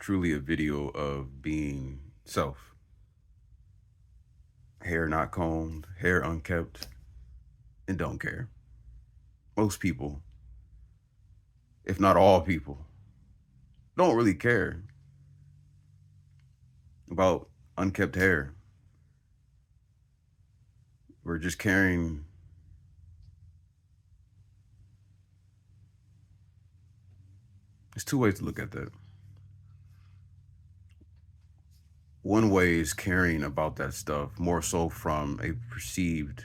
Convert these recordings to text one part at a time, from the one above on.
truly a video of being self. Hair not combed, hair unkept, and don't care. Most people, if not all people, don't really care about unkept hair. We're just caring. There's two ways to look at that. One way is caring about that stuff more so from a perceived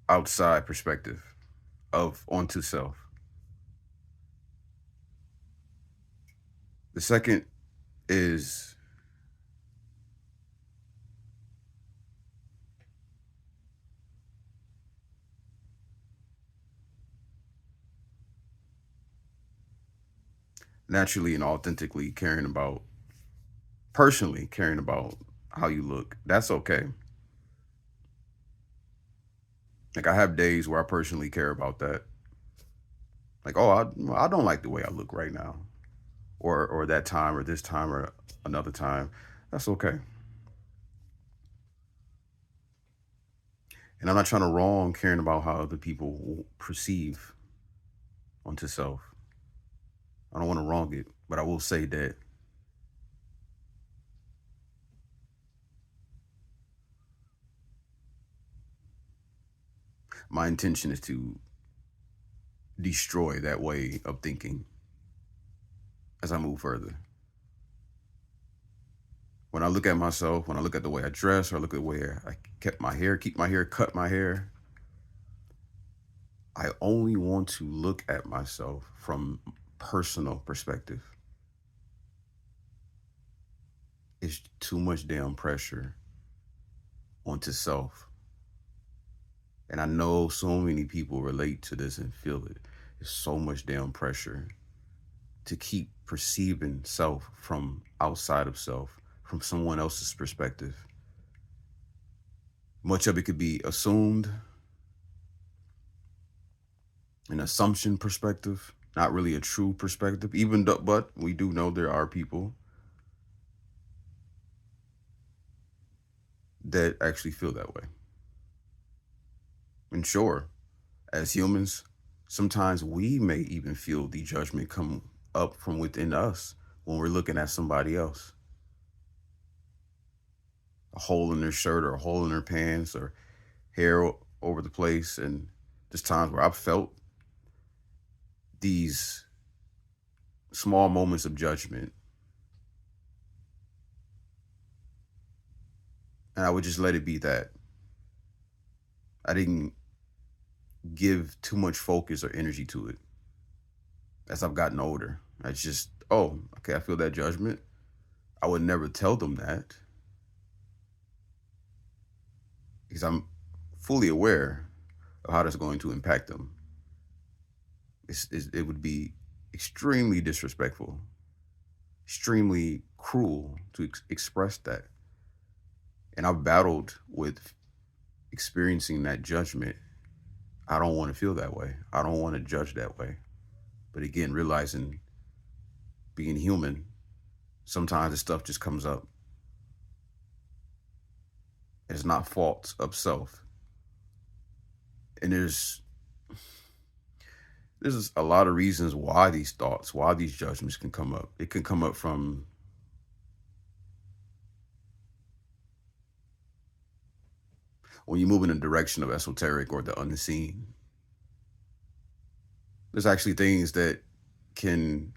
outside perspective of onto self. The second is naturally and authentically caring about, personally caring about how you look. That's okay. Like I have days where I personally care about that. Like, oh, I don't like the way I look right now, or that time, or this time, or another time. That's okay. And I'm not trying to wrong caring about how other people perceive onto self. I don't want to wrong it, but I will say that my intention is to destroy that way of thinking as I move further. When I look at myself, when I look at the way I dress, or look at the way I kept my hair, keep my hair, cut my hair, I only want to look at myself from personal perspective. It's too much damn pressure onto self. And I know so many people relate to this and feel it. It's so much damn pressure to keep perceiving self from outside of self, from someone else's perspective. Much of it could be assumed, an assumption perspective, not really a true perspective, even though, but we do know there are people that actually feel that way. And sure, as humans, sometimes we may even feel the judgment come up from within us when we're looking at somebody else. A hole in their shirt, or a hole in their pants, or hair over the place. And there's times where I've felt these small moments of judgment, and I would just let it be that. I didn't give too much focus or energy to it as I've gotten older. I just, oh, okay, I feel that judgment. I would never tell them that because I'm fully aware of how that's going to impact them. It would be extremely disrespectful, extremely cruel to express that. And I've battled with experiencing that judgment. I don't want to feel that way. I don't want to judge that way. But again, realizing being human, sometimes this stuff just comes up. It's not fault of self. And there's a lot of reasons why these thoughts, why these judgments can come up. It can come up from when you move in the direction of esoteric or the unseen. There's actually things that can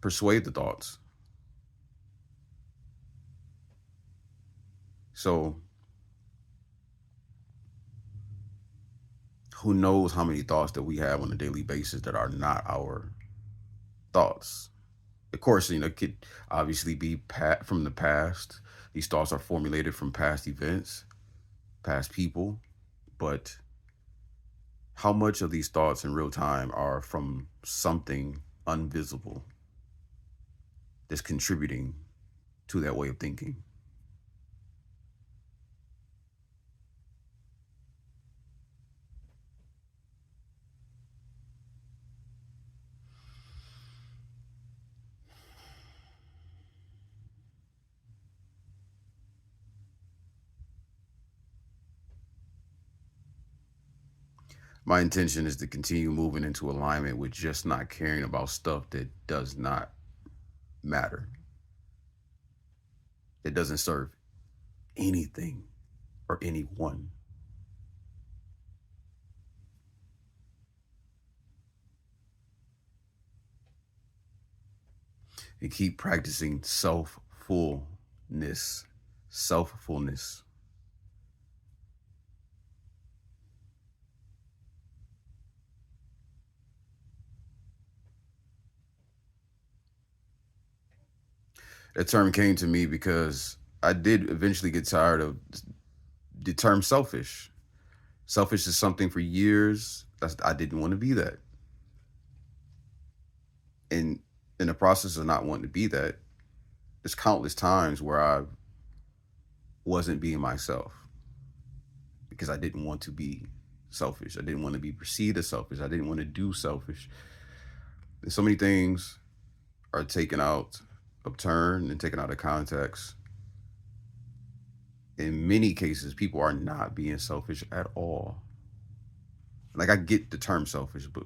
persuade the thoughts. So who knows how many thoughts that we have on a daily basis that are not our thoughts. Of course, it could obviously be from the past. These thoughts are formulated from past events, past people, but how much of these thoughts in real time are from something invisible that's contributing to that way of thinking? My intention is to continue moving into alignment with just not caring about stuff that does not matter. It doesn't serve anything or anyone. And keep practicing self-fullness. Self-fullness. That term came to me because I did eventually get tired of the term selfish. Selfish is something for years. I didn't want to be that. And in the process of not wanting to be that, there's countless times where I wasn't being myself because I didn't want to be selfish. I didn't want to be perceived as selfish. I didn't want to do selfish. And so many things are taken out of turn and taken out of context. In many cases, people are not being selfish at all. Like, I get the term selfish, but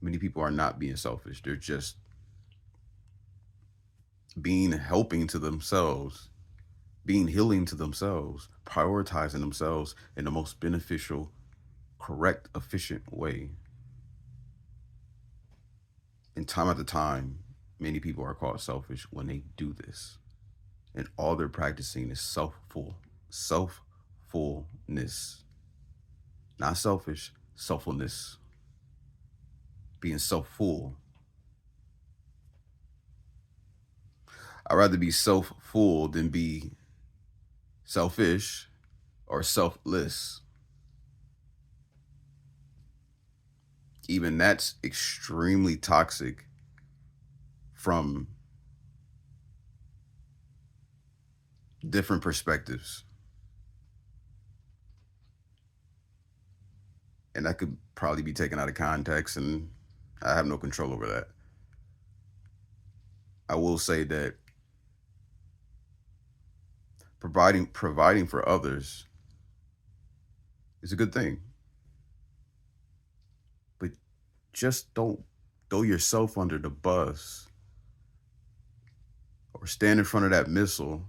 many people are not being selfish. They're just being helping to themselves, being healing to themselves, prioritizing themselves in the most beneficial, correct, efficient way. And time after time, many people are called selfish when they do this. And all they're practicing is self-fullness. Not selfish, selffulness. Being self-full. I'd rather be self-full than be selfish or selfless. Even that's extremely toxic from different perspectives. And that could probably be taken out of context, and I have no control over that. I will say that providing for others is a good thing, but just don't throw yourself under the bus or stand in front of that missile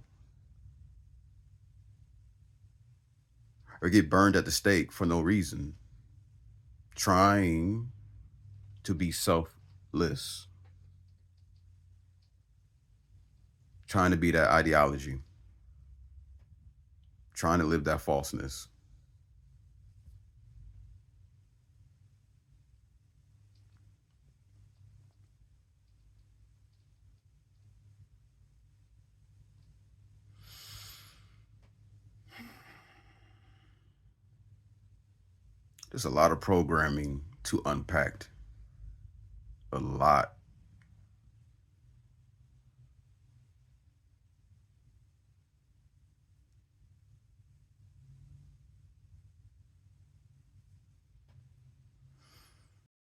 or get burned at the stake for no reason, trying to be selfless, trying to be that ideology, trying to live that falseness. There's a lot of programming to unpack, a lot.